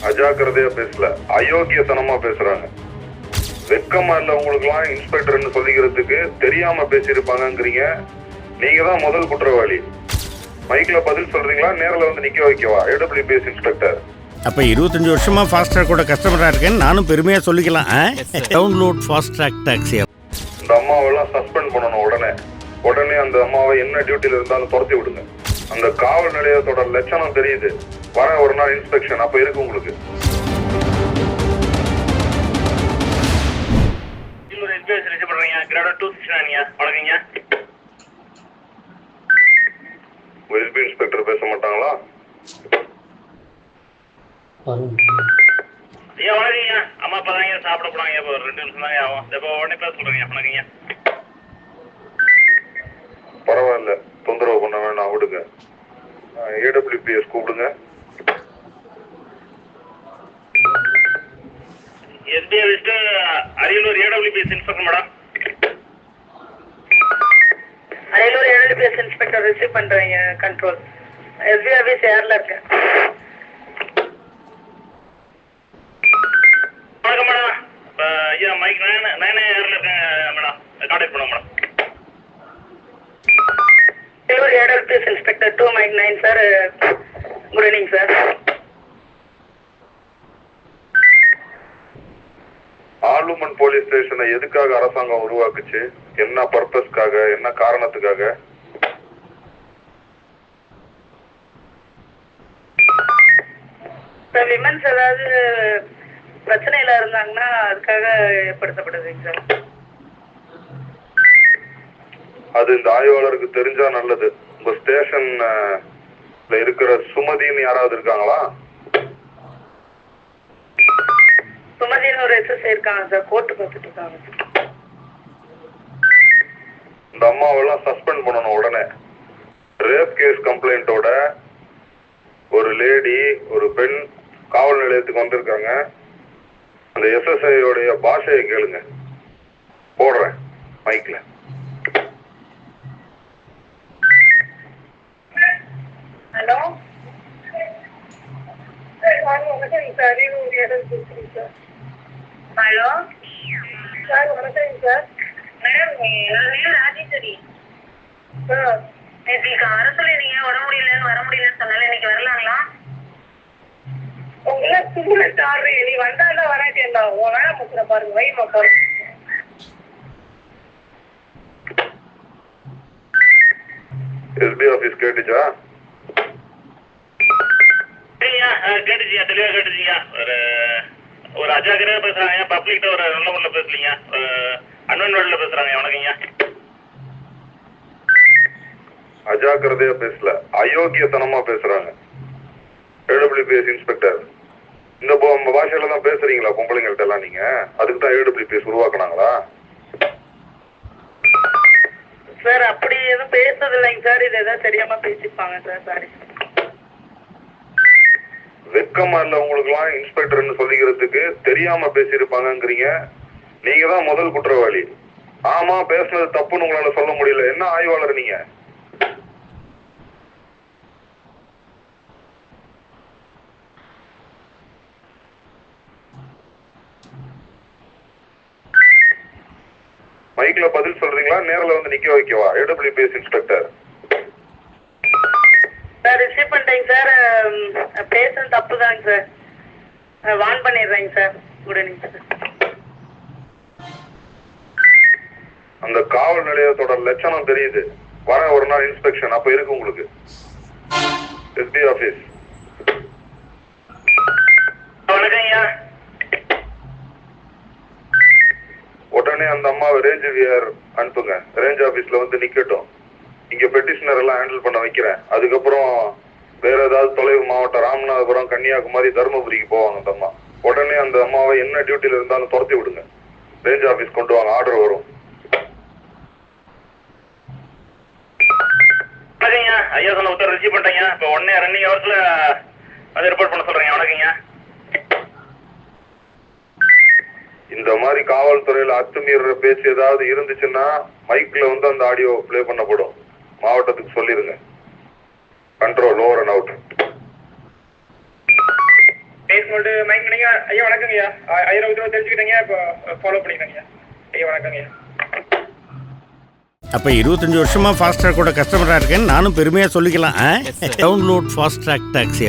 அஜாக்கிரதையா பேசல, அயோக்கியத்தனமா பேசுறாங்க. வெக்கமா இல்ல உங்களுக்கு எல்லாம் இன்ஸ்பெக்டர்னு சொல்லிக்கிறதுக்கு? தெரியாம பேசியிருப்பாங்கங்கிறீங்க. நீங்க தான் முதல் குற்றவாளி. மைக்ல பதில் சொல்றீங்களா, நேரில் வந்து நிக்க வைக்கவா? AWPS inspector. அப்ப 25 வருஷமா ஃபாஸ்ட் ட்ராக்கோட கஸ்டமரா இருக்கேன்னு நானும் பெருமையா சொல்லிக்கலாம். Download fast track taxi. இந்த அம்மாவெல்லாம் சஸ்பெண்ட் பண்ணணும் உடனே அந்த அம்மாவை என்ன டியூட்டில இருந்தாலும் துரத்தி விடுங்க. அந்த காவல் நிலையத்தோட லட்சணம் தெரியுது. வர ஒரு நாள் இன்ஸ்பெக்ஷன் அப்ப இருக்கு உங்களுக்கு. எஸ்பி இன்ஸ்பெக்டர் பேச மாட்டாங்களா? ஐயா வணக்கங்க. அம்மா இப்பதாங்க சாப்பிட போனாங்க. இப்போ 2 நிமிஷம் தாங்க ஆகும். இப்போ உடனே பேச சொல்றீங்க. வணக்கங்க. பரவாயில்ல, தொந்தரவு பண்ண வேணாம், விடுங்க. AWPS கூப்பிடுங்க. எஸ்பிஐ விஸ்ட் Ariyalur AWPS inspector madam. Ariyalur AWPS inspector receive பண்றீங்க கண்ட்ரோல். எஸ்பிஐ ஆபீஸ் ஏர்ல இருக்கேன். வணக்கம் மேடம். ஐயா மைக் 9 ஏர்ல இருக்கேன் மேடம். கான்டாக்ட் பண்ணுங்க madam. Ariyalur AWPS inspector 2 mike 9 sir. Good evening sir. ஆலுமன் போலீஸ் ஸ்டேஷனை எதுக்காக அரசாங்கம் உருவாக்குச்சு? என்ன பர்பஸ்க்காக, என்ன காரணத்துக்காக? விமன்ஸ் ஏதாவது பிரச்சனையில இருந்தாங்கன்னா அதுக்காக ஏற்படுத்தப்படுதுங்க சார். அது இந்த ஆய்வாளருக்கு தெரிஞ்சா நல்லது. உங்க ஸ்டேஷன்ல இருக்கிற சுமதின்னு யாராவது இருக்காங்களா? சுமதின்னு ஒரு எஸ்எஸ்ஐ இருக்காங்க சார். கோர்ட்டு பார்த்துட்டு இருக்காங்க. இந்த அம்மாவெல்லாம் சஸ்பெண்ட் பண்ணணும் உடனே. ரேப் கேஸ் கம்ப்ளைண்டோட ஒரு லேடி, ஒரு பெண் காவல் நிலையத்துக்கு வந்திருக்காங்க. அந்த எஸ்எஸ்ஐயோடைய பாஷையை கேளுங்க. போடுறேன் மைக்ல. ஹலோ ஹலோ சார், வணக்கம் சார். மேடம், என் பேர் ராஜேஸ்வரி. நேற்று அரசுல நீங்க உடம்பு முடியலன்னு வர முடியலன்னு சொன்னால இன்னைக்கு வரலாங்களா? உங்களை சிமுலேட் ஆடுறீங்க. நீ வந்தாலும் வராட்டேன்டா. உன் வேலை முக்கிற பாருங்க. வைமா பாருங்க. எஸ்பி ஆபீஸ் கேட்டுச்சா? கேட்டுச்சியா, தெளிவா கேட்டுச்சியா. ஒரு அஜாக்கிரதையா பேசுறாங்க. பப்ளிக்ட ஒரு நல்ல முறையில் பேசலீங்க. அன்வன் வேர்ட்ல பேசுறாங்க. வணக்கங்க. அஜாக்கிரதையா பேசல, அயோக்கியத்தனமா பேசுறாங்க. AWPS இன்ஸ்பெக்டர், இந்த பாஷையில தான் பேசுறீங்களா பொம்பளைங்கள்ட்ட எல்லாம் நீங்க? அதுக்கு தான் AWPS உருவாக்குனாங்களா? சார் அப்படி எதுவும் பேசுறது இல்லைங்க சார். இது எதாவது தெரியாம பேசிப்பாங்க சார். சாரி. வெக்கமா இல்ல உங்களுக்கு எல்லாம் இன்ஸ்பெக்டர்னு சொல்லிக்கிறதுக்கு? தெரியாம பேசியிருப்பாங்கங்கிறீங்க. நீங்க தான் முதல் குற்றவாளி. ஆமா, பேசுனது தப்புன்னு உங்களால சொல்ல முடியல. என்ன ஆய்வாளர் நீங்க? மைக்ல பதில் சொல்றீங்களா, நேரில் வந்து நிக்க வைக்கவா? AWPS inspector. சார் ரிசீவ் பண்ணிட்டேங்க சார். பேசுறது தப்பு தாங்க சார். வான் பண்ணிடுறேங்க சார். Good evening sir. அந்த காவல் நிலையத்தோட லட்சணம் தெரியுது. வர ஒரு நாள் இன்ஸ்பெக்ஷன் அப்ப இருக்கு உங்களுக்கு. SP office. வணக்கங்கய்யா. உடனே அந்த அம்மாவை ரேஞ்ச் விஆர் அனுப்புங்க. ரேஞ்ச் ஆபீஸ்ல வந்து நிக்கட்டும். இங்க பெட்டிஷனர் எல்லாம் ஹேண்டில் பண்ண வைக்கிறேன். அதுக்கப்புறம் வேற ஏதாவது தொலைவு மாவட்டம், ராமநாதபுரம், கன்னியாகுமரி, தருமபுரிக்கு போவாங்க அந்த அம்மா. உடனே அந்த அம்மாவை என்ன டியூட்டில இருந்தாலும் துரத்தி விடுங்க. ரேஞ்ச் ஆபீஸ் கொண்டு வாங்க, ஆர்டர் வரும். ஐயா சொன்ன உத்தரவு ரிசீவ் பண்ணிட்டேங்க. இப்போ உடனே ரன்னிங் ஹவர்ஸ்ல அதை ரிப்போர்ட் பண்ண சொல்றேங்க. வணக்கங்க. இந்த மாதிரி காவல்துறையில அத்துமீற பேச்சு ஏதாவது இருந்துச்சுன்னா மைக்ல வந்து அந்த ஆடியோ பிளே பண்ணப்படும். மாவட்டத்துக்கு சொல்லிருங்க. Control over and out. பேசும்போது மைண்ட் பண்ணீங்க. ஐயா வணக்கங்க ஐயா. 1000 ரூபா தெரிஞ்சுக்கிட்டீங்க. இப்போ ஃபாலோ பண்ணிக்கிறேங்க ஐயா. வணக்கங்க ஐயா. அப்போ 25 வருஷமா ஃபாஸ்ட் ட்ராக் கூட கஸ்டமராக இருக்கேன்னு நானும் பெருமையாக சொல்லிக்கலாம். Download fast track taxi.